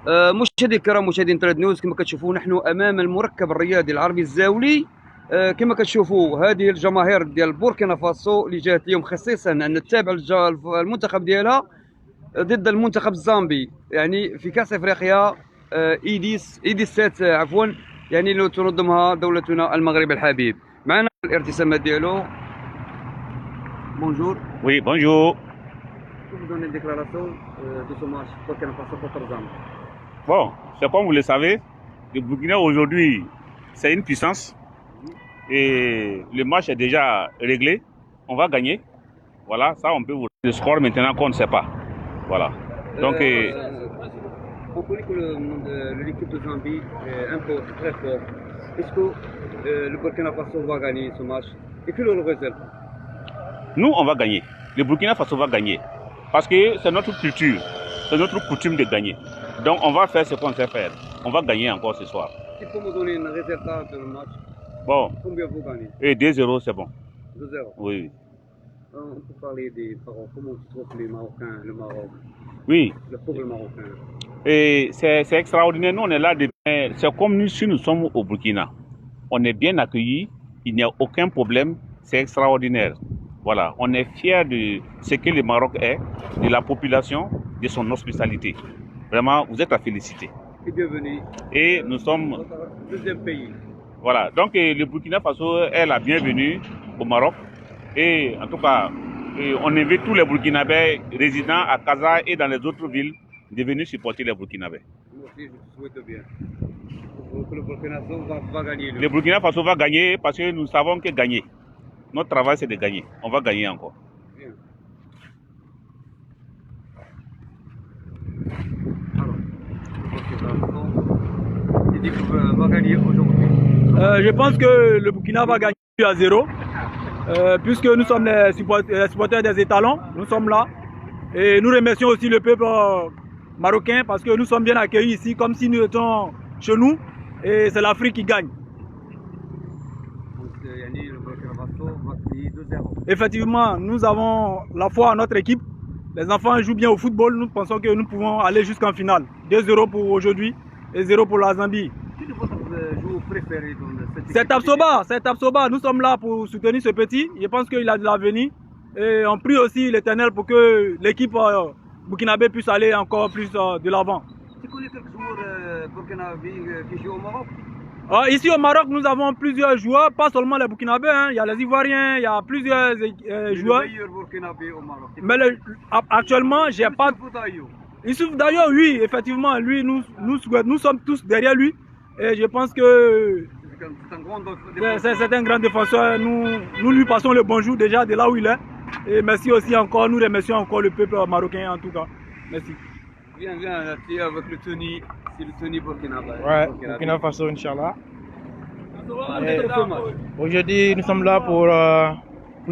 مشاهدينا الكرام مشاهدين تراد نيوز، كما كتشوفوا نحن امام المركب الرياضي العربي الزاولي. كما كتشوفوا هذه الجماهير ديال بوركينا فاسو اللي جات اليوم خصيصا ان تتابع المنتخب ديالها ضد المنتخب الزامبي، يعني في كاس افريقيا ايديس عفوا، يعني اللي تنظمها دولتنا المغرب الحبيب. معنا الارتسامات ديالو. بونجور. Oui, bonjour. Vous donnez une déclaration de ce match Burkina Faso contre Zambie. Bon, c'est comme vous le savez, le Burkina aujourd'hui, c'est une puissance. Et le match est déjà réglé. On va gagner. Voilà, ça on peut vous... Le score maintenant qu'on ne sait pas. Voilà. Donc... on connaît que l'équipe de Zambie est un peu très fort. Est-ce que le Burkina Faso va gagner ce match? Et quel est le résultat? Nous, on va gagner. Le Burkina Faso va gagner. Parce que c'est notre culture. C'est notre coutume de gagner. Donc on va faire ce qu'on sait faire. On va gagner encore ce soir. Il faut me donner un résultat de le match. Bon. Combien vous gagnez? Et 2-0, c'est bon. 2-0. Oui. On peut parler des paroles. Comment tu trouves les Marocains, le Maroc? Oui. Le peuple marocain. Et c'est extraordinaire. Nous, on est là depuis... C'est comme si nous sommes au Burkina. On est bien accueillis. Il n'y a aucun problème. C'est extraordinaire. Voilà. On est fiers de ce que le Maroc est, de la population, de son hospitalité. Vraiment, vous êtes à féliciter. Et bienvenue. Et nous sommes... Deuxième pays. Voilà. Donc, le Burkina Faso est la bienvenue au Maroc. Et en tout cas, on invite tous les Burkinabés résidents à Casa et dans les autres villes de venir supporter les Burkinabés. Moi aussi, je vous souhaite bien. Le Burkina Faso va gagner. Le Burkina Faso va gagner parce que nous savons que gagner. Notre travail, c'est de gagner. On va gagner encore. Bien. Alors, va gagner aujourd'hui. Je pense que le Burkina va gagner à 0. Puisque nous sommes les supporters des étalons, nous sommes là. Et nous remercions aussi le peuple marocain parce que nous sommes bien accueillis ici comme si nous étions chez nous. Et c'est l'Afrique qui gagne. Effectivement, nous avons la foi en notre équipe. Les enfants jouent bien au football. Nous pensons que nous pouvons aller jusqu'en finale. 2-0 pour aujourd'hui et 0 pour la Zambie. Quel est votre joueur préféré dans cette équipe? C'est Tapsoba. Nous sommes là pour soutenir ce petit. Je pense qu'il a de l'avenir. Et on prie aussi l'Éternel pour que l'équipe burkinabé puisse aller encore plus de l'avant. Tu connais quelques joueurs burkinabés qui jouent au Maroc? Ici au Maroc, nous avons plusieurs joueurs, pas seulement les Burkinabés, hein. Il y a les Ivoiriens, il y a plusieurs joueurs. Le meilleur Burkinabé au Maroc. Mais actuellement, j'ai pas... Youssouf Dayo, oui, effectivement, lui, nous sommes tous derrière lui. Et je pense que c'est un grand défenseur. Nous lui passons le bonjour déjà de là où il est. Et merci aussi encore, nous remercions encore le peuple marocain en tout cas. Merci. Viens, tu es avec le tenue, c'est le tenue burkinabé. Ouais, Burkina Faso, Inch'Allah. Aujourd'hui, nous sommes là pour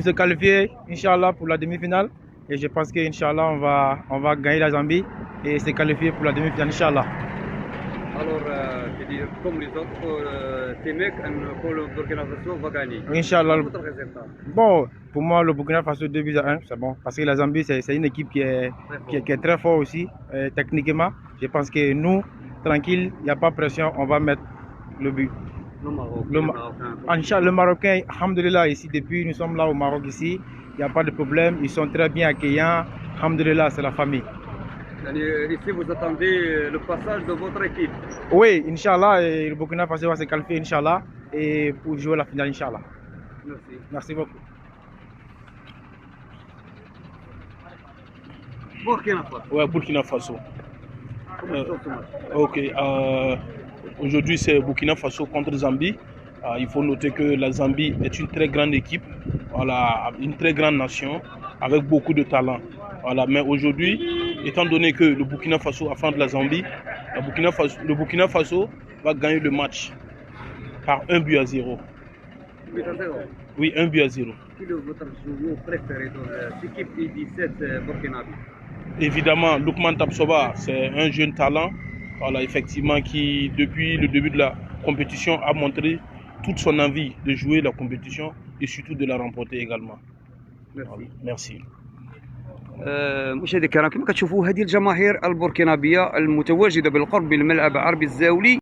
se qualifier, Inch'Allah, pour la demi-finale. Et je pense qu'Inch'Allah, on va gagner la Zambie et se qualifier pour la demi-finale, Inch'Allah. Alors, comme les autres, tes mecs, pour le Burkina Faso va gagner. Inch'Allah. Résultat? Bon, pour moi, le Burkina Faso 2-1, c'est bon. Parce que la Zambie, c'est une équipe qui est très forte aussi, techniquement. Je pense que nous, tranquille, il n'y a pas de pression, on va mettre le but. Le Marocain, alhamdoulilah, ici, depuis nous sommes là au Maroc, ici, il n'y a pas de problème, ils sont très bien accueillants. Alhamdoulilah, c'est la famille. Ici, vous attendez le passage de votre équipe? Oui, Inch'Allah, le Burkina Faso va se qualifier, Inch'Allah, et pour jouer la finale, Inch'Allah. Merci. Merci beaucoup. Burkina Faso. Ouais, Burkina Faso. Comment ça se match? Ok. Aujourd'hui, c'est Burkina Faso contre Zambie. Il faut noter que la Zambie est une très grande équipe, voilà, une très grande nation, avec beaucoup de talent. Voilà. Mais aujourd'hui, étant donné que le Burkina Faso affronte la Zambie, le Burkina Faso va gagner le match par 1-0. Oui, 1-0. Quel est votre joueur préféré dans cette équipe U17 burkinabé? Évidemment, Loukman Tapsoba, c'est un jeune talent, voilà, effectivement, qui depuis le début de la compétition a montré toute son envie de jouer la compétition et surtout de la remporter également. Merci. Voilà. Merci. مشاهدينا الكرام كما كتشوفوا هذه الجماهير البوركينابيه المتواجده بالقرب من الملعب عربي الزاولي